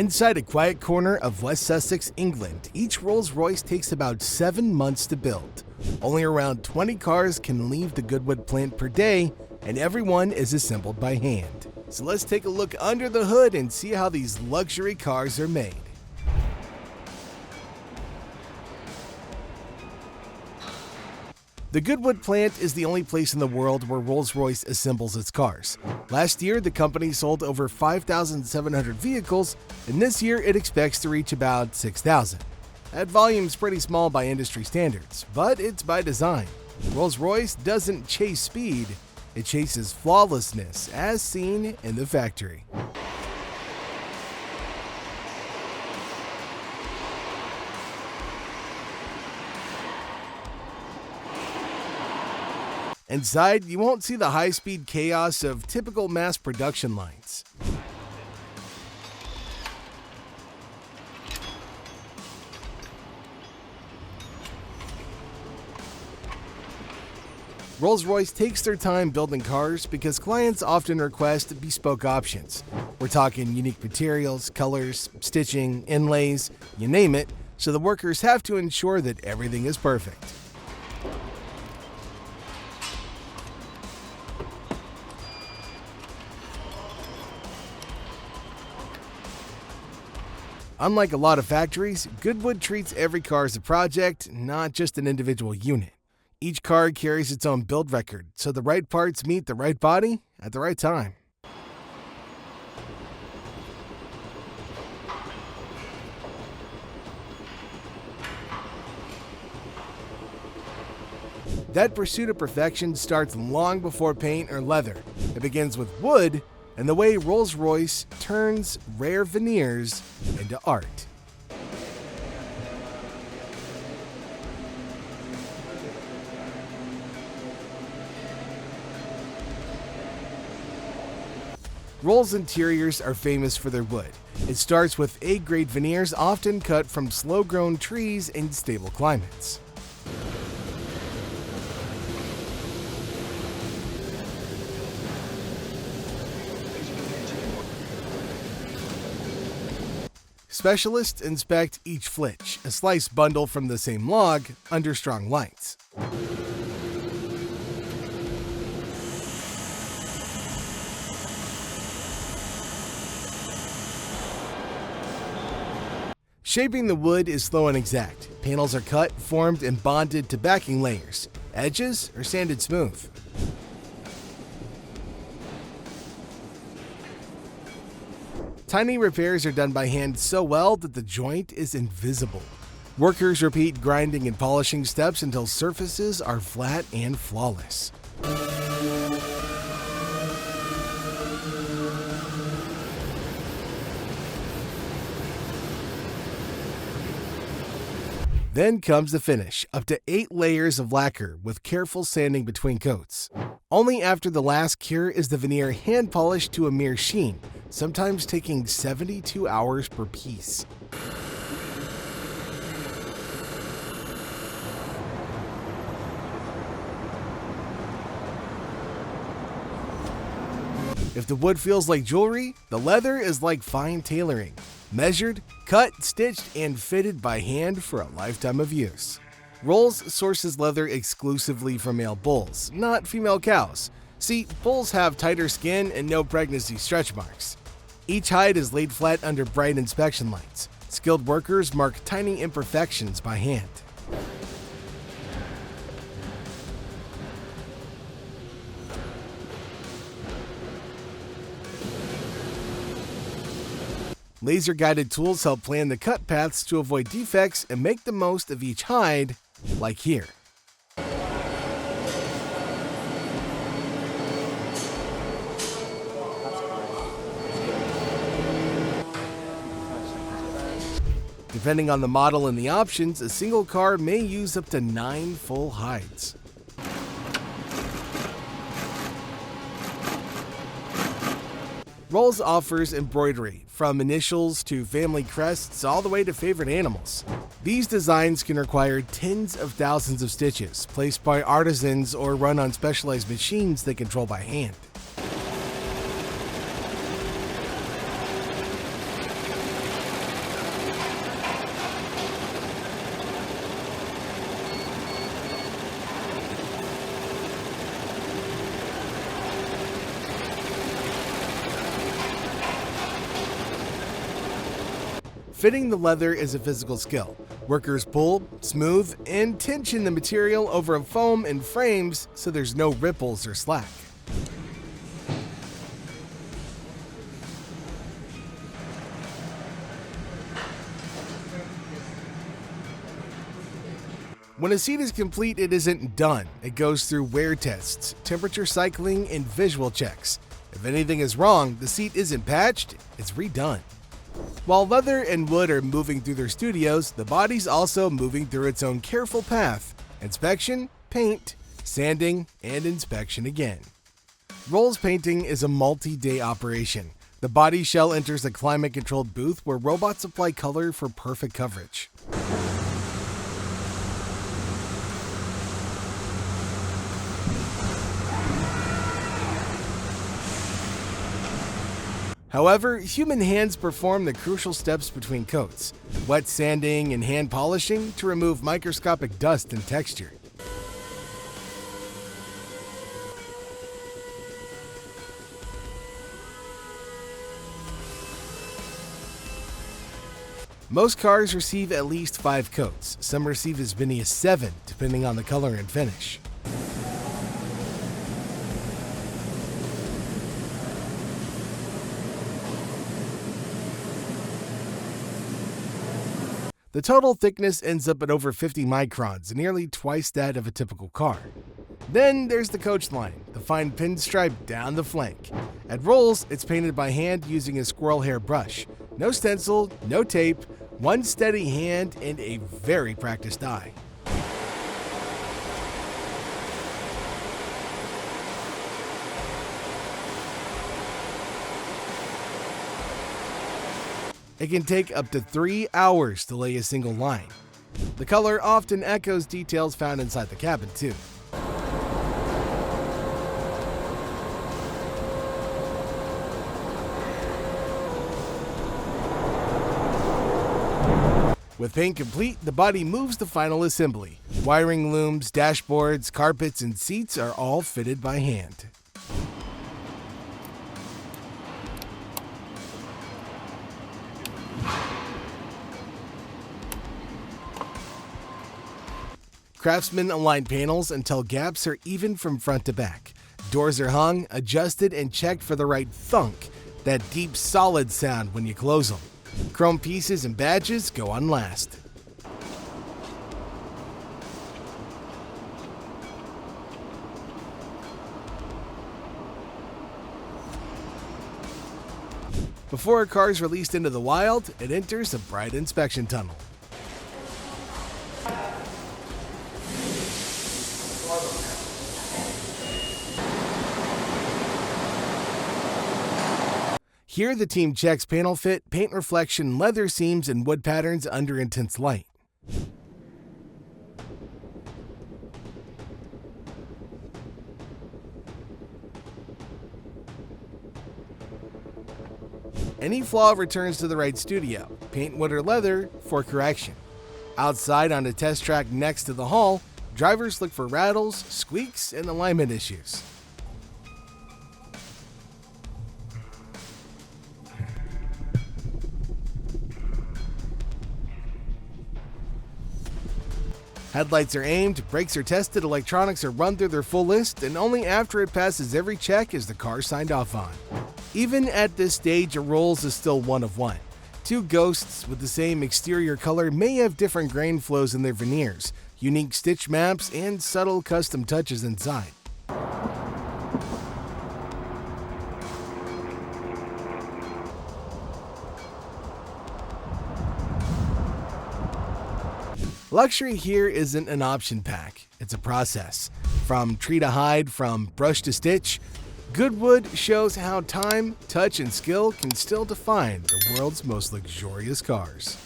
Inside a quiet corner of West Sussex, England, each Rolls-Royce takes about 7 months to build. Only around 20 cars can leave the Goodwood plant per day, and every one is assembled by hand. So let's take a look under the hood and see how these luxury cars are made. The Goodwood plant is the only place in the world where Rolls-Royce assembles its cars. Last year, the company sold over 5,700 vehicles, and this year it expects to reach about 6,000. That volume's pretty small by industry standards, but it's by design. Rolls-Royce doesn't chase speed, it chases flawlessness, as seen in the factory. Inside, you won't see the high-speed chaos of typical mass production lines. Rolls-Royce takes their time building cars because clients often request bespoke options. We're talking unique materials, colors, stitching, inlays, you name it, so the workers have to ensure that everything is perfect. Unlike a lot of factories, Goodwood treats every car as a project, not just an individual unit. Each car carries its own build record, so the right parts meet the right body at the right time. That pursuit of perfection starts long before paint or leather. It begins with wood, and the way Rolls-Royce turns rare veneers into art. Rolls interiors are famous for their wood. It starts with A-grade veneers often cut from slow-grown trees in stable climates. Specialists inspect each flitch, a sliced bundle from the same log, under strong lights. Shaping the wood is slow and exact. Panels are cut, formed, and bonded to backing layers. Edges are sanded smooth. Tiny repairs are done by hand so well that the joint is invisible. Workers repeat grinding and polishing steps until surfaces are flat and flawless. Then comes the finish, up to 8 layers of lacquer with careful sanding between coats. Only after the last cure is the veneer hand polished to a mere sheen, sometimes taking 72 hours per piece. If the wood feels like jewelry, the leather is like fine tailoring. Measured, cut, stitched, and fitted by hand for a lifetime of use. Rolls sources leather exclusively from male bulls, not female cows. See, bulls have tighter skin and no pregnancy stretch marks. Each hide is laid flat under bright inspection lights. Skilled workers mark tiny imperfections by hand. Laser-guided tools help plan the cut paths to avoid defects and make the most of each hide, like here. Depending on the model and the options, a single car may use up to 9 full hides. Rolls offers embroidery, from initials to family crests all the way to favorite animals. These designs can require tens of thousands of stitches, placed by artisans or run on specialized machines they control by hand. Fitting the leather is a physical skill. Workers pull, smooth, and tension the material over foam and frames so there's no ripples or slack. When a seat is complete, it isn't done. It goes through wear tests, temperature cycling, and visual checks. If anything is wrong, the seat isn't patched, it's redone. While leather and wood are moving through their studios, the body's also moving through its own careful path: inspection, paint, sanding, and inspection again. Rolls painting is a multi-day operation. The body shell enters a climate-controlled booth where robots apply color for perfect coverage. However, human hands perform the crucial steps between coats: wet sanding and hand polishing to remove microscopic dust and texture. Most cars receive at least 5 coats. Some receive as many as 7, depending on the color and finish. The total thickness ends up at over 50 microns, nearly twice that of a typical car. Then there's the coach line, the fine pinstripe down the flank. At Rolls, it's painted by hand using a squirrel hair brush. No stencil, no tape, one steady hand, and a very practiced eye. It can take up to 3 hours to lay a single line. The color often echoes details found inside the cabin, too. With paint complete, the body moves to final assembly. Wiring looms, dashboards, carpets, and seats are all fitted by hand. Craftsmen align panels until gaps are even from front to back. Doors are hung, adjusted, and checked for the right thunk, that deep, solid sound when you close them. Chrome pieces and badges go on last. Before a car is released into the wild, it enters a bright inspection tunnel. Here, the team checks panel fit, paint reflection, leather seams, and wood patterns under intense light. Any flaw returns to the right studio, paint, wood, or leather for correction. Outside on a test track next to the hall, drivers look for rattles, squeaks, and alignment issues. Headlights are aimed, brakes are tested, electronics are run through their full list, and only after it passes every check is the car signed off on. Even at this stage, a Rolls is still one of one. 2 ghosts with the same exterior color may have different grain flows in their veneers, unique stitch maps, and subtle custom touches inside. Luxury here isn't an option pack, it's a process. From tree to hide, from brush to stitch, Goodwood shows how time, touch, and skill can still define the world's most luxurious cars.